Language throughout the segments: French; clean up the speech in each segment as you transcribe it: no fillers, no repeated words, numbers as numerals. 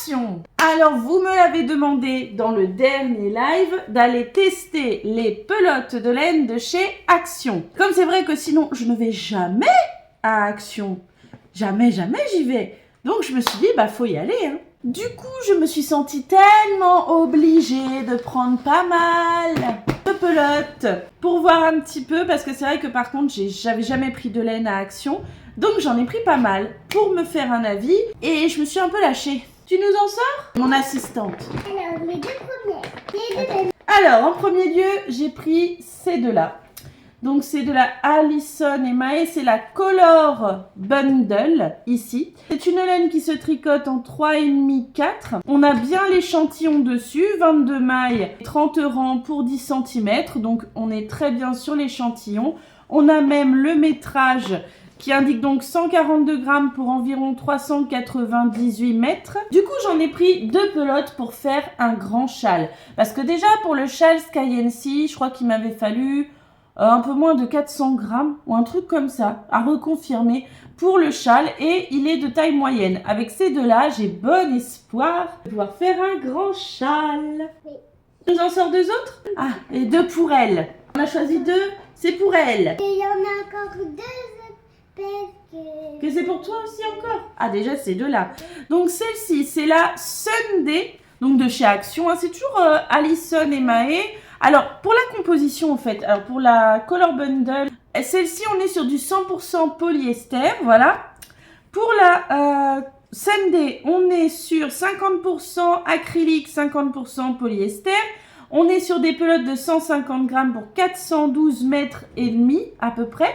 Action! Alors, vous me l'avez demandé dans le dernier live d'aller tester les pelotes de laine de chez Action. Comme c'est vrai que sinon, je ne vais jamais à Action. Jamais j'y vais. Donc, je me suis dit, bah, faut y aller, hein. Du coup, je me suis sentie tellement obligée de prendre pas mal de pelotes pour voir un petit peu, parce que c'est vrai que par contre, j'avais jamais pris de laine à Action. Donc, j'en ai pris pas mal pour me faire un avis et je me suis un peu lâchée. Tu nous en sors? Mon assistante. Alors, les deux premières. Alors, en premier lieu, j'ai pris ces deux-là. Donc, c'est de la Alison et Mae, c'est la Color Bundle, ici. C'est une laine qui se tricote en 3,5-4. On a bien l'échantillon dessus, 22 mailles, 30 rangs pour 10 cm. Donc, on est très bien sur l'échantillon. On a même le métrage qui indique donc 142 grammes pour environ 398 mètres. Du coup, j'en ai pris 2 pelotes pour faire un grand châle. Parce que déjà, pour le châle Sky and Sea, je crois qu'il m'avait fallu un peu moins de 400 grammes ou un truc comme ça, à reconfirmer pour le châle, et il est de taille moyenne. Avec ces deux-là, j'ai bon espoir de pouvoir faire un grand châle. Oui. Nous en sort 2 autres? Ah, et 2 pour elle. On a choisi 2, c'est pour elle. Et il y en a encore 2 parce Que c'est pour toi aussi encore? Ah, déjà, ces deux-là. Donc, celle-ci, c'est la Sunday, donc de chez Action. Hein. C'est toujours Alison et Mae. Alors, pour la composition, en fait, alors pour la Color Bundle, celle-ci, on est sur du 100% polyester, voilà. Pour la Sunday, on est sur 50% acrylique, 50% polyester. On est sur des pelotes de 150 grammes pour 412 mètres et demi, à peu près.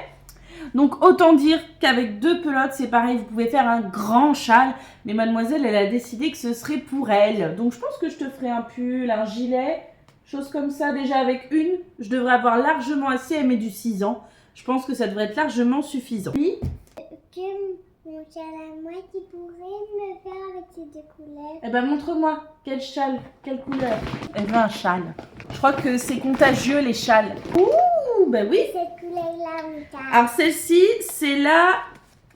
Donc, autant dire qu'avec 2 pelotes, c'est pareil, vous pouvez faire un grand châle. Mais mademoiselle, elle a décidé que ce serait pour elle. Donc, je pense que je te ferai un pull, un gilet, chose comme ça. Déjà, avec une, je devrais avoir largement assez. Elle met du 6 ans. Je pense que ça devrait être largement suffisant. Oui. que mon châle à moi qui pourrait me faire avec ces 2 couleurs. Eh ben, montre-moi. Quel châle? Quelle couleur? Elle veut un châle. Je crois que c'est contagieux, les châles. Ouh, ben oui. Cette couleur-là, mon châle. Alors, celle-ci, c'est la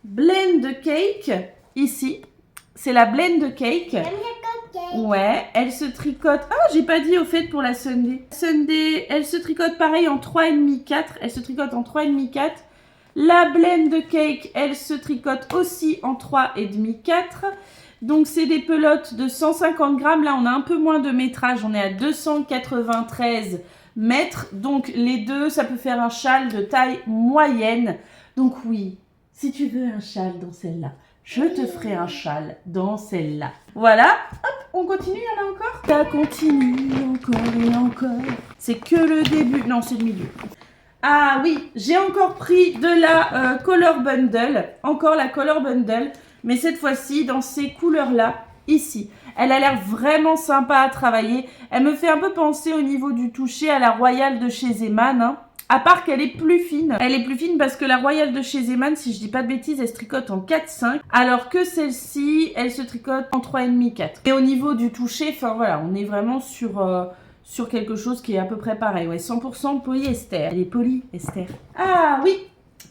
Blend Cake, ici. C'est la Blend Cake. Comme le cupcake. Ouais, elle se tricote. Ah, j'ai pas dit au fait pour la Sunday. Sunday, elle se tricote pareil en 3,5-4. Elle se tricote en 3,5-4. La Blend Cake, elle se tricote aussi en 3,5-4. Donc, c'est des pelotes de 150 grammes. Là, on a un peu moins de métrage. On est à 293 mètres. Donc, les deux, ça peut faire un châle de taille moyenne. Donc, oui, si tu veux un châle dans celle-là, je te ferai un châle dans celle-là. Voilà. Hop, on continue, il y en a encore? Ça continue encore et encore. C'est que le début. Non, c'est le milieu. Ah oui, j'ai encore pris de la Color Bundle. Encore la Color Bundle. Mais cette fois-ci, dans ces couleurs-là, ici. Elle a l'air vraiment sympa à travailler. Elle me fait un peu penser au niveau du toucher à la Royale de chez Zeman. Hein. À part qu'elle est plus fine. Elle est plus fine parce que la Royale de chez Zeman, si je dis pas de bêtises, elle se tricote en 4-5. Alors que celle-ci, elle se tricote en 3,5-4. Et au niveau du toucher, enfin voilà, on est vraiment sur quelque chose qui est à peu près pareil. Ouais, 100% polyester. Elle est polyester. Ah oui,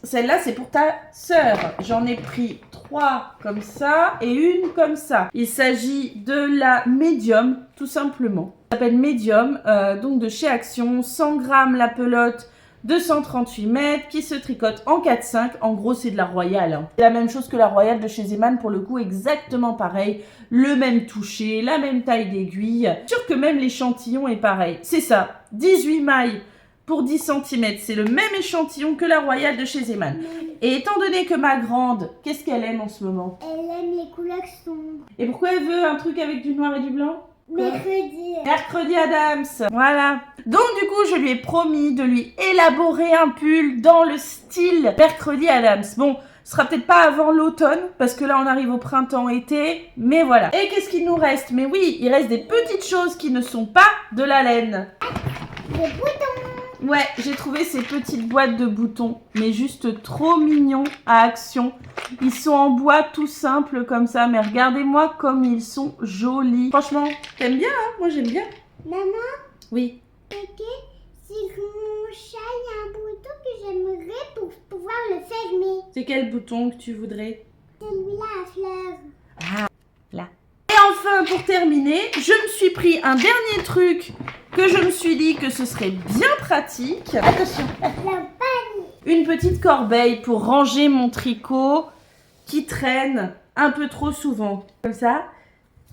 celle-là, c'est pour ta sœur. J'en ai pris 3 comme ça et une comme ça. Il s'agit de la Medium, tout simplement. Ça s'appelle Medium, donc de chez Action. 100 grammes la pelote, 238 mètres, qui se tricote en 4-5. En gros, c'est de la Royale. Hein. C'est la même chose que la Royale de chez Zeman, pour le coup, exactement pareil. Le même toucher, la même taille d'aiguille. Sûr que même l'échantillon est pareil. C'est ça, 18 mailles pour 10 cm. C'est le même échantillon que la Royale de chez Zeman. Et étant donné que ma grande, qu'est-ce qu'elle aime en ce moment? Elle aime les couleurs sombres. Et pourquoi elle veut un truc avec du noir et du blanc? Mercredi. Mercredi Adams, voilà. Donc du coup, je lui ai promis de lui élaborer un pull dans le style Mercredi Adams. Bon, ce sera peut-être pas avant l'automne, parce que là, on arrive au printemps-été, mais voilà. Et qu'est-ce qu'il nous reste? Mais oui, il reste des petites choses qui ne sont pas de la laine. Des boutons. Ouais, j'ai trouvé ces petites boîtes de boutons, mais juste trop mignons à Action. Ils sont en bois tout simple comme ça, mais regardez-moi comme ils sont jolis. Franchement, t'aimes bien, hein? Moi j'aime bien. Maman, Oui. ok, si mon chat il y a un bouton que j'aimerais pour pouvoir le fermer. C'est quel bouton que tu voudrais? Celui-là à fleurs. Ah, là. Et enfin, pour terminer, je me suis pris un dernier truc que je me suis dit que ce serait bien pratique. Attention. Une petite corbeille pour ranger mon tricot qui traîne un peu trop souvent. Comme ça,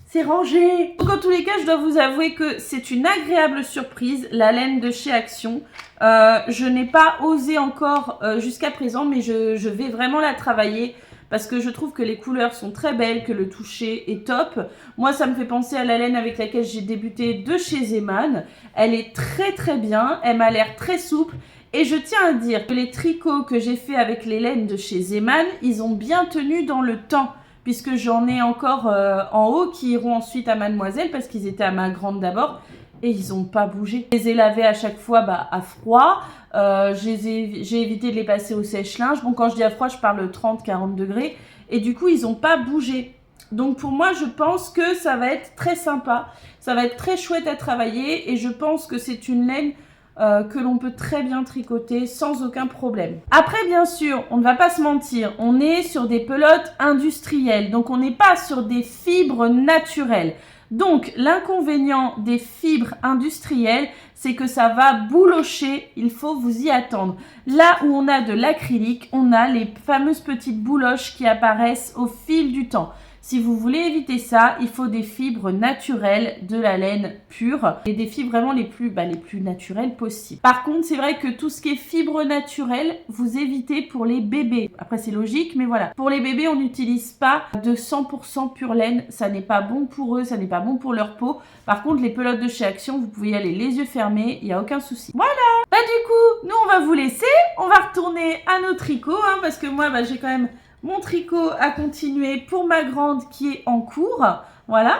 c'est rangé. Donc en tous les cas, je dois vous avouer que c'est une agréable surprise, la laine de chez Action. Je n'ai pas osé encore jusqu'à présent, mais je vais vraiment la travailler parce que je trouve que les couleurs sont très belles, que le toucher est top. Moi, ça me fait penser à la laine avec laquelle j'ai débuté de chez Zeman. Elle est très très bien, elle m'a l'air très souple. Et je tiens à dire que les tricots que j'ai fait avec les laines de chez Zeman, ils ont bien tenu dans le temps. Puisque j'en ai encore en haut qui iront ensuite à Mademoiselle parce qu'ils étaient à ma grande d'abord et ils n'ont pas bougé. Je les ai lavés à chaque fois à froid, j'ai évité de les passer au sèche-linge. Bon, quand je dis à froid, je parle 30-40 degrés et du coup, ils n'ont pas bougé. Donc pour moi, je pense que ça va être très sympa, ça va être très chouette à travailler et je pense que c'est une laine que l'on peut très bien tricoter sans aucun problème. Après, bien sûr, on ne va pas se mentir, on est sur des pelotes industrielles, donc on n'est pas sur des fibres naturelles. Donc, l'inconvénient des fibres industrielles, c'est que ça va boulocher, il faut vous y attendre. Là où on a de l'acrylique, on a les fameuses petites bouloches qui apparaissent au fil du temps. Si vous voulez éviter ça, il faut des fibres naturelles, de la laine pure et des fibres vraiment les plus naturelles possibles. Par contre, c'est vrai que tout ce qui est fibres naturelles, vous évitez pour les bébés. Après, c'est logique, mais voilà. Pour les bébés, on n'utilise pas de 100% pure laine. Ça n'est pas bon pour eux, ça n'est pas bon pour leur peau. Par contre, les pelotes de chez Action, vous pouvez y aller les yeux fermés, il n'y a aucun souci. Voilà. Du coup, nous, on va vous laisser. On va retourner à nos tricots, parce que moi, j'ai quand même mon tricot à continuer pour ma grande qui est en cours. Voilà.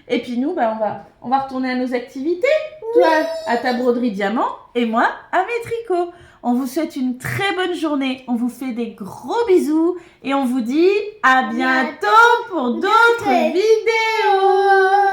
Et puis nous, on va retourner à nos activités. Oui. Toi, à ta broderie diamant et moi, à mes tricots. On vous souhaite une très bonne journée. On vous fait des gros bisous et on vous dit à bientôt pour d'autres vidéos.